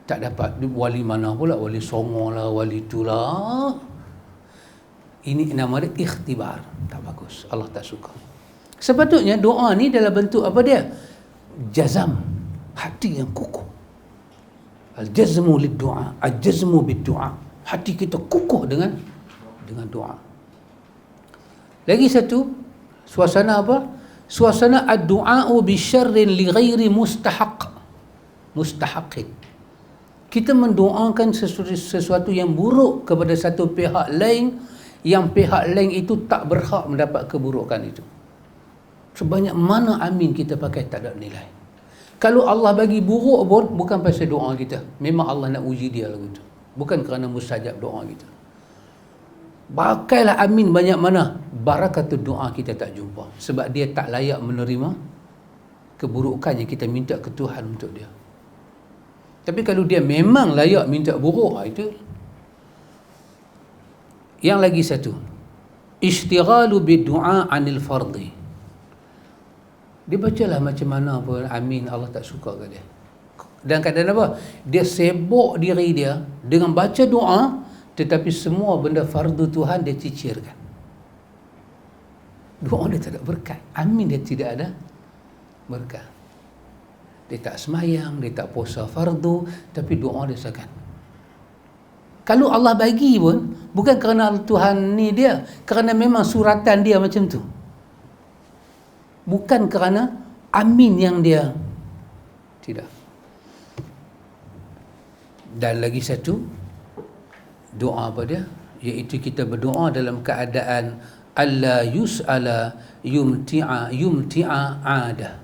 Tak dapat, dia wali mana pula, wali Songo lah, wali itulah. Ini nama dia ikhtibar. Tak bagus, Allah tak suka. Sepatutnya doa ni dalam bentuk apa dia? Jazam, hati yang kukuh. Al-jazmu lid-du'a, al-jazmu bid-du'a. Hati kita kukuh dengan doa. Lagi satu, suasana apa? Suasana ad-du'a'u bi syarrin li ghairi mustahaqin. Kita mendoakan sesuatu yang buruk kepada satu pihak lain, yang pihak lain itu tak berhak mendapat keburukan itu. Sebanyak mana amin kita pakai tak ada nilai. Kalau Allah bagi buruk pun bukan pasal doa kita, memang Allah nak uji dia lagu tu, bukan kerana mustajab doa kita. Pakailah amin banyak mana, barakatul doa kita tak jumpa, sebab dia tak layak menerima keburukan yang kita minta ke Tuhan untuk dia. Tapi kalau dia memang layak minta buruk, itu. Yang lagi satu, ishtighalu bid-du'a 'anil fardhi. Dia bacalah macam mana pun amin, Allah tak suka ke dia. Dan kadang apa? Dia sibuk diri dia dengan baca doa, tetapi semua benda fardu Tuhan dia cicirkan. Doa dia tak ada berkat, amin dia tidak ada berkat. Dia tak semayang, dia tak puasa fardu, tapi doa dia segan. Kalau Allah bagi pun bukan kerana Tuhan ni dia, kerana memang suratan dia macam tu. Bukan kerana amin yang dia tidak. Dan lagi satu, doa apa dia? Iaitu kita berdoa dalam keadaan alla yus'ala yumti'a ada.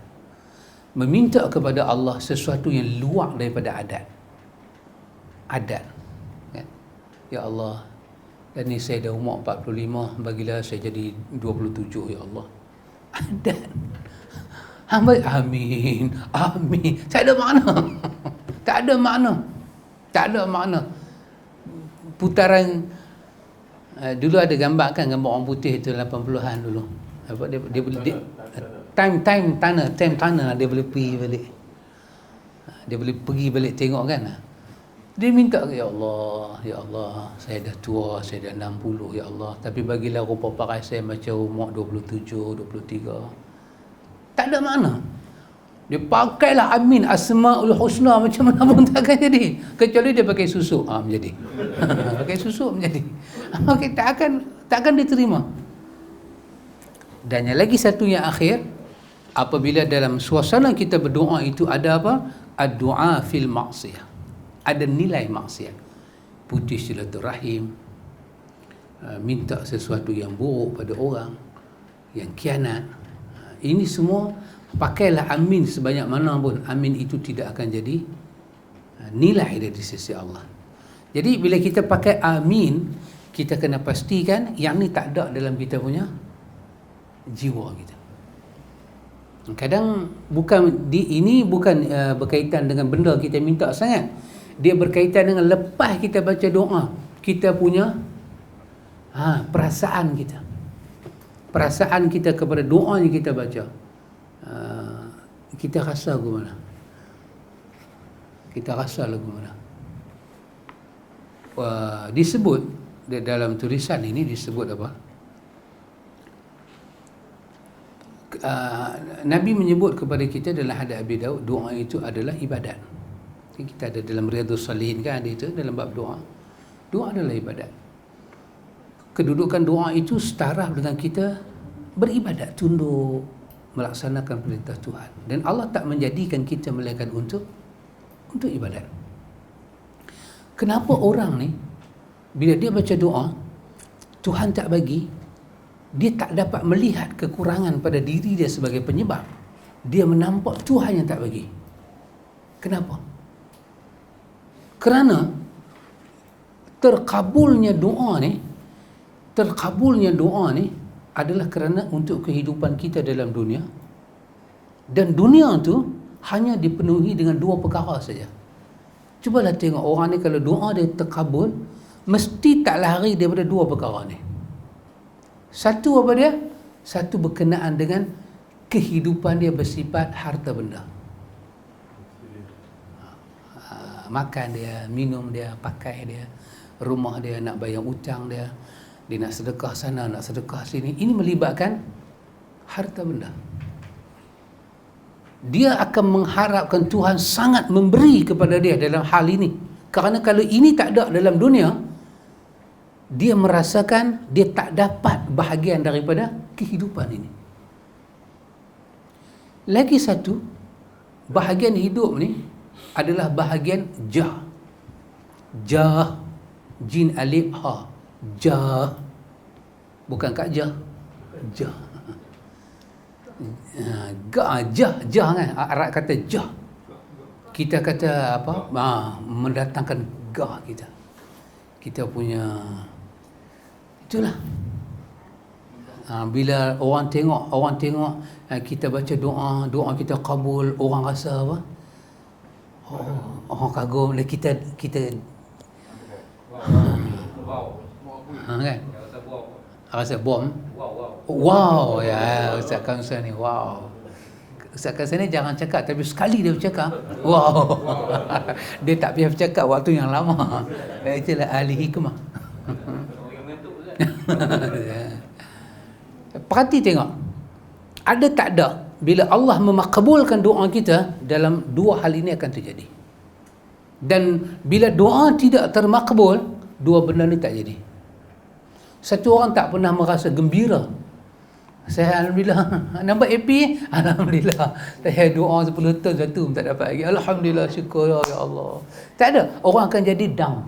Meminta kepada Allah sesuatu yang luar daripada adat. Adat. Ya Allah, dan ni saya dah umur 45, bagilah saya jadi 27 ya Allah. Adat. Hamba amin, amin. Tak ada makna. Tak ada makna. Tak ada makna. Putaran dulu ada gambar kan, gambar orang putih tu 80-an dulu. Apa dia boleh time tanah dia boleh pergi balik. Dia boleh pergi balik tengok kan. Dia minta, ya Allah, saya dah tua, saya dah 60, ya Allah, tapi bagilah rupa pakai saya macam umur 27, 23. Tak ada makna. Dia pakailah amin asmaul husna macam mana pun takkan jadi, kecuali dia pakai susuk, menjadi. Pakai susuk menjadi. Okay, takkan diterima. Dan yang lagi satu yang akhir, apabila dalam suasana kita berdoa itu ada apa? Ad-du'a fil ma'siyah. Ada nilai maksiat, putus silaturahim, minta sesuatu yang buruk pada orang, yang khianat. Ini semua pakailah amin sebanyak mana pun, amin itu tidak akan jadi nilai dari sisi Allah. Jadi bila kita pakai amin, kita kena pastikan yang ni tak ada dalam kita punya jiwa kita. Kadang ini bukan berkaitan dengan benda kita minta sangat. Dia berkaitan dengan lepas kita baca doa, kita punya perasaan kita. Perasaan kita kepada doa yang kita baca. Kita rasa ke mana? Kita rasa lagu mana? Disebut dalam tulisan ini disebut apa? Nabi menyebut kepada kita dalam hadis Abi Daud, doa itu adalah ibadat. Kita ada dalam Riyadhus Shalihin kan, ada itu dalam bab doa. Doa adalah ibadat. Kedudukan doa itu setara dengan kita beribadat, tunduk, melaksanakan perintah Tuhan. Dan Allah tak menjadikan kita melainkan untuk ibadat. Kenapa orang ni bila dia baca doa, Tuhan tak bagi, dia tak dapat melihat kekurangan pada diri dia sebagai penyebab. Dia menampak Tuhan yang tak bagi. Kenapa? Kerana terkabulnya doa ni adalah kerana untuk kehidupan kita dalam dunia. Dan dunia tu hanya dipenuhi dengan dua perkara saja. Cubalah tengok orang ni, kalau doa dia terkabul, mesti tak lari daripada dua perkara ni. Satu apa dia? Satu berkenaan dengan kehidupan dia bersifat harta benda. Makan dia, minum dia, pakai dia, rumah dia, nak bayar hutang dia, dia nak sedekah sana, nak sedekah sini. Ini melibatkan harta benda. Dia akan mengharapkan Tuhan sangat memberi kepada dia dalam hal ini. Kerana kalau ini tak ada dalam dunia, dia merasakan dia tak dapat bahagian daripada kehidupan ini. Lagi satu, bahagian hidup ni adalah bahagian jah. Jah, jin alif ha. Jah. Bukan kak jah. Jah. Jah kan, Arab kata jah. Kita kata apa? Mendatangkan gah kita. Kita punya itulah. Bila orang tengok kita baca doa kita kabul, orang rasa apa? Orang kagum, kita kan? Rasa bom. Wow, ya Ustaz Kamsah ni, wow. Ustaz Kamsah ni jangan cakap, tapi sekali dia bercakap, wow. Dia tak payah bercakap waktu yang lama. Itulah ahli hikmah. Perhati tengok, ada tak ada bila Allah memakbulkan doa kita, dalam dua hal ini akan terjadi. Dan bila doa tidak termakbul, dua benda ni tak jadi. Satu orang tak pernah merasa gembira. Saya alhamdulillah, nampak happy, alhamdulillah. Saya doa 10 tahun satu pun tak dapat lagi. Alhamdulillah, syukur ya Allah. Tak ada. Orang akan jadi down.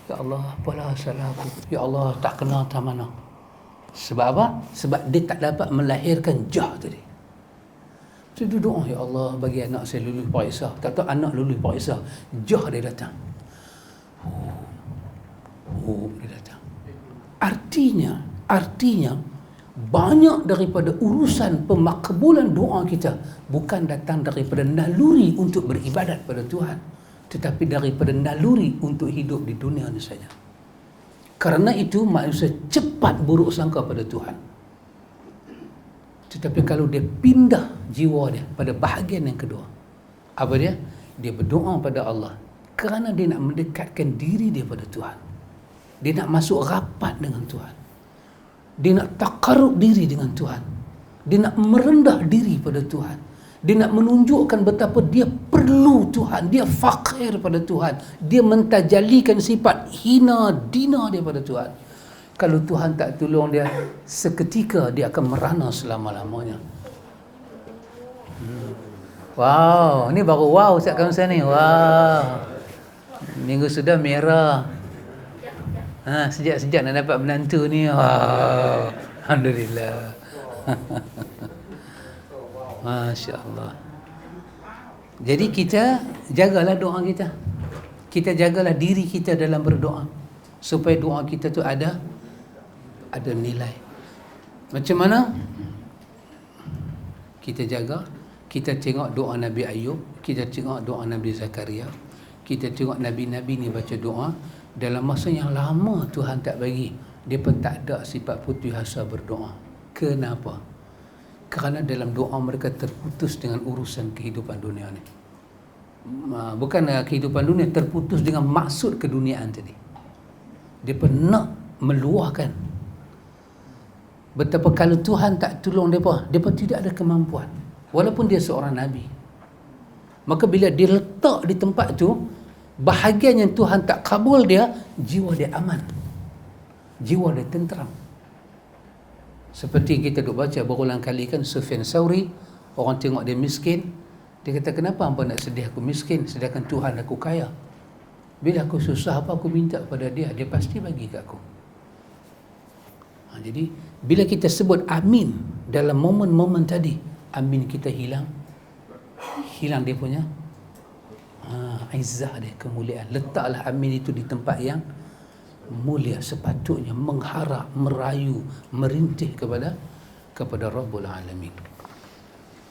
Ya Allah, apalah salah aku. Ya Allah, tak kenal tak mana. Sebab apa? Sebab dia tak dapat melahirkan jah tadi. Dia doa, ya Allah, bagi anak saya lulus periksa. Tak tahu anak lulus periksa, jah dia datang. Dia datang. Artinya banyak daripada urusan pemakbulan doa kita bukan datang daripada naluri untuk beribadat pada Tuhan, tetapi daripada naluri untuk hidup di dunia ini saja. Kerana itu manusia cepat buruk sangka pada Tuhan. Tetapi kalau dia pindah jiwa dia pada bahagian yang kedua, apa dia? Dia berdoa pada Allah kerana dia nak mendekatkan diri dia pada Tuhan. Dia nak masuk rapat dengan Tuhan. Dia nak takarrub diri dengan Tuhan. Dia nak merendah diri pada Tuhan. Dia nak menunjukkan betapa dia perlu Tuhan. Dia fakir pada Tuhan. Dia mentajalikan sifat hina dina dia pada Tuhan. Kalau Tuhan tak tolong dia, seketika dia akan merana selama-lamanya. Wow, ni baru wow Ustaz Kamsah ni. Wow. Minggu sudah merah. Sejak nak dapat menantu ni. Wow. Alhamdulillah. Masya Allah. Jadi kita jagalah doa kita. Kita jagalah diri kita dalam berdoa, supaya doa kita tu ada nilai. Macam mana? kita jaga. Kita tengok doa Nabi Ayub, kita tengok doa Nabi Zakaria, kita tengok Nabi-Nabi ni baca doa. Dalam masa yang lama Tuhan tak bagi, dia pun tak ada sifat putus asa berdoa. Kenapa? Kerana dalam doa mereka terputus dengan urusan kehidupan dunia ni. Bukan kehidupan dunia, terputus dengan maksud keduniaan tadi. Dia pun nak meluahkan. Betapa kalau Tuhan tak tolong mereka, mereka tidak ada kemampuan. Walaupun dia seorang Nabi. Maka bila dia letak di tempat tu, bahagian yang Tuhan tak kabul dia, jiwa dia aman. Jiwa dia tenteram. Seperti kita duk baca berulang kali kan, Sufyan Sauri, orang tengok dia miskin, dia kata, kenapa hangpa nak sedih aku miskin, sedangkan Tuhan aku kaya? Bila aku susah apa aku minta kepada dia, dia pasti bagi kat aku. Jadi bila kita sebut amin dalam momen-momen tadi, amin kita hilang dia punya izzah dia, kemuliaan. Letaklah amin itu di tempat yang mulia, sepatutnya mengharap, merayu, merintih kepada Rabbul Alamin.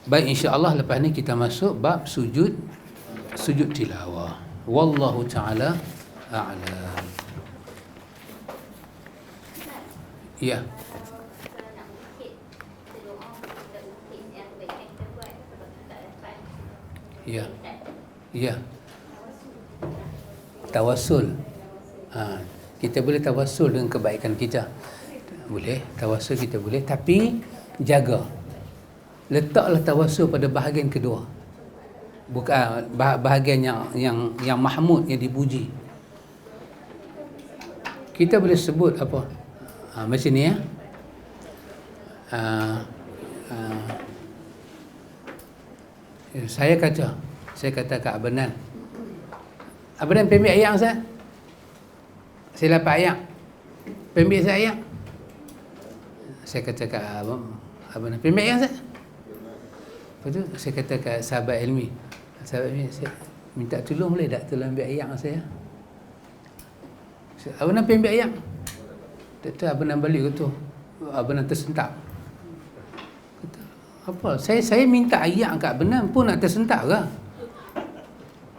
Baik, insya-Allah lepas ni kita masuk bab sujud tilawah. Wallahu taala a'lam. Ya. Ya. Ya. Tawassul. Kita boleh tawassul dengan kebaikan kita. Boleh, tawassul kita boleh, tapi jaga. Letaklah tawassul pada bahagian kedua. Bukan bahagian yang mahmud, yang dipuji. Kita boleh sebut apa? Macam ni ya. Saya kata kat Abanan, pembik ayam Ustaz. Saya lapar ayam. Pembik saya ayam. Saya kata kat Abanan, pembik ayam Ustaz. Lepas tu saya kata kat sahabat ilmi, saya minta tolong boleh tak tolong ambil ayam saya. Abanan pembik ayam. Kata Abanan balik kata, Abanan tersentak. Apa? Saya minta ayat kat Benan pun nak tersentak ke?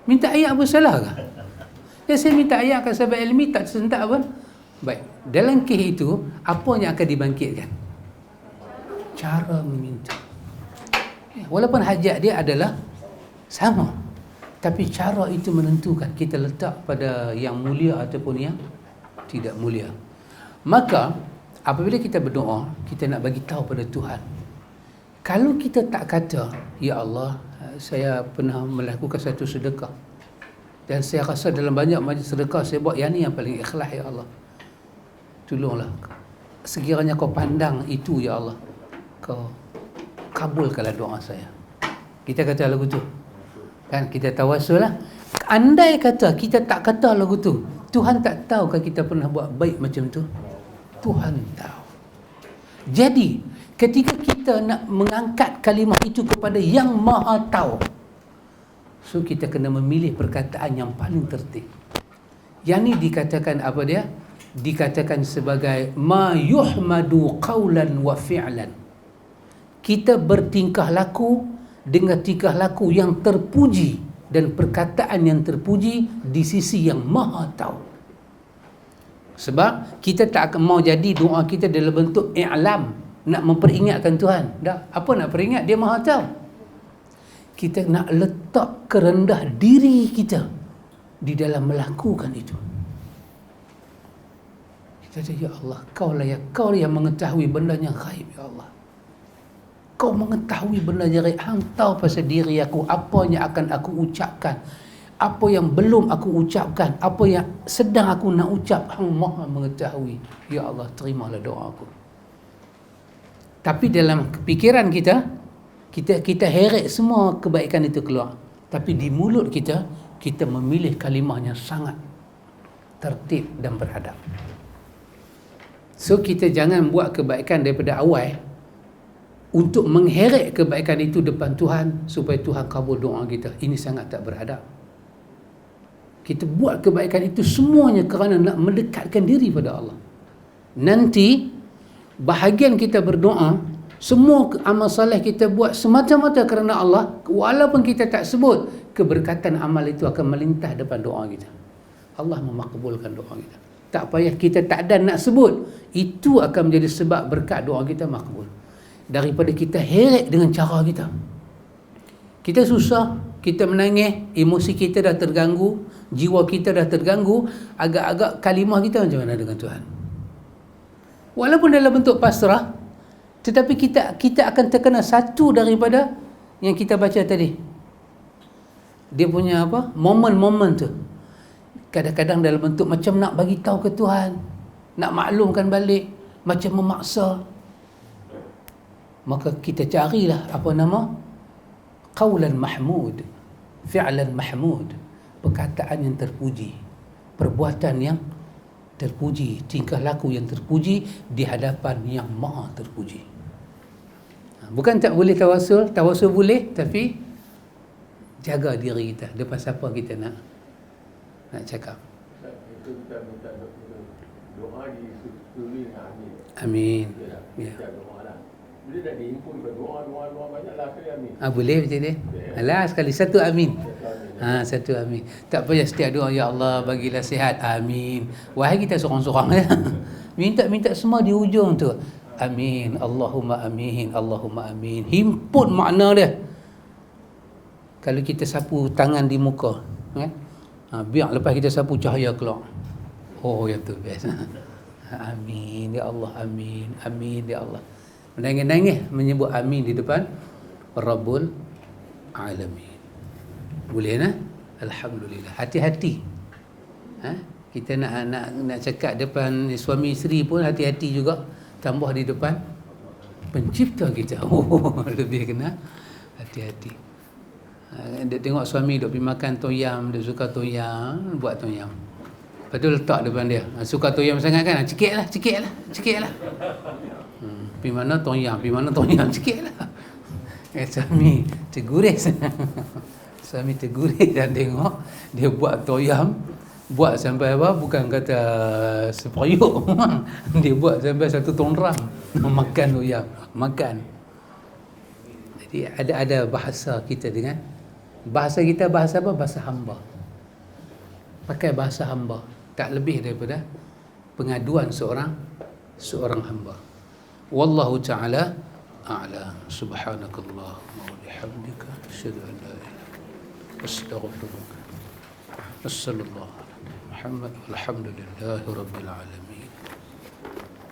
Minta ayat apa salah ke? Ya, saya minta ayat kat sahabat ilmi tak tersentak pun. Baik, dalam kes itu apa yang akan dibangkitkan? Cara meminta. Walaupun hajat dia adalah sama, tapi cara itu menentukan kita letak pada yang mulia ataupun yang tidak mulia. Maka apabila kita berdoa, kita nak bagi tahu pada Tuhan. Kalau kita tak kata, ya Allah, saya pernah melakukan satu sedekah dan saya rasa dalam banyak majlis sedekah saya buat yang ni yang paling ikhlas, ya Allah, tolonglah, sekiranya kau pandang itu, ya Allah, kau kabulkanlah doa saya. Kita kata lagu tu kan, kita tawassul lah. Andai kata kita tak kata lagu tu, Tuhan tak tahukah kita pernah buat baik macam tu? Tuhan tahu. Jadi ketika kita nak mengangkat kalimah itu kepada yang maha tahu, so kita kena memilih perkataan yang paling tertib. Yang ni dikatakan apa dia? Dikatakan sebagai ma yuhmadu qawlan wa fi'lan. Kita bertingkah laku dengan tingkah laku yang terpuji dan perkataan yang terpuji di sisi yang maha tahu. Sebab kita tak akan mau jadi doa kita dalam bentuk i'lam, nak memperingatkan Tuhan. Dah, apa nak peringat? Dia maha tahu. Kita nak letak kerendah diri kita di dalam melakukan itu. Kita kata, ya Allah, kau lah yang mengetahui benda yang ghaib, ya Allah. Kau mengetahui benda yang ghaib. Hang tahu pasal diri aku, apa yang akan aku ucapkan, apa yang belum aku ucapkan, apa yang sedang aku nak ucap. Hang maha mengetahui. Ya Allah, terimalah doa aku. Tapi dalam pikiran kita heret semua kebaikan itu keluar. Tapi di mulut kita memilih kalimah yang sangat tertib dan beradab. So kita jangan buat kebaikan daripada awal untuk mengheret kebaikan itu depan Tuhan supaya Tuhan kabul doa kita. Ini sangat tak beradab. Kita buat kebaikan itu semuanya kerana nak mendekatkan diri pada Allah. Nanti bahagian kita berdoa Semua amal soleh kita buat semata-mata kerana Allah, walaupun kita tak sebut, keberkatan amal itu akan melintah depan doa kita. Allah memakbulkan doa kita. Tak payah kita tak ada nak sebut, itu akan menjadi sebab berkat doa kita makbul. Daripada kita heret dengan cara kita. Kita susah, kita menangis, emosi kita dah terganggu, jiwa kita dah terganggu, agak-agak kalimah kita macam mana dengan Tuhan? Walaupun dalam bentuk pasrah, tetapi kita akan terkena satu daripada yang kita baca tadi. Dia punya apa? Momen-momen tu. Kadang-kadang dalam bentuk macam nak bagi tahu ke Tuhan, nak maklumkan balik, macam memaksa. Maka kita carilah apa nama? Qaulan mahmud, fi'lan mahmud, perkataan yang terpuji, perbuatan yang terpuji, tingkah laku yang terpuji di hadapan yang maha terpuji. Bukan tak boleh tawasul, tawasul boleh, tapi jaga diri kita. Depan siapa kita nak cakap. Itu kita minta doa disetujui dengan amin. Amin. Ya. Doa lah. Bila dah dihimpun ke doa banyaklah sekali amin. Boleh macam ni. Alah, sekali satu amin. Satu amin. Tak payah setiap doa, ya Allah bagilah sihat, amin. Wahai kita sorang-sorang ya. Minta semua di hujung tu. Amin, Allahumma amin, Allahumma amin. Himpun makna dia. Kalau kita sapu tangan di muka, biar lepas kita sapu cahaya keluar. Oh, yang tu best. Amin ya Allah, amin, amin ya Allah. Menangis-nangis menyebut amin di depan Rabbul Alamin. Boleh nah? Alhamdulillah. Hati-hati. Kita nak cakap depan suami isteri pun hati-hati juga. Tambah di depan pencipta kita. Lebih kena hati-hati. Dia tengok suami duk pergi makan toyam, dia suka toyam, buat toyam. Lepas tu letak depan dia. Suka toyam sangat kan? Cikit lah. Pergi mana toyam, cikit lah. Suami terguris. Suami terguris dan tengok dia buat toyam. Buat sampai apa? Bukan kata seperiuk. Dia buat sampai 1 ton ram. Makan toyam. Makan. Jadi ada bahasa kita dengan bahasa kita, bahasa apa? Bahasa hamba. Pakai bahasa hamba. Tak lebih daripada pengaduan seorang hamba. Wallahu ta'ala a'lam. Subhanakallah wa bihamdika asyhadu an la ilaha illa anta astaghfiruka wa atubu ilaik. Wassallallahu Muhammad walhamdulillahi rabbil alamin.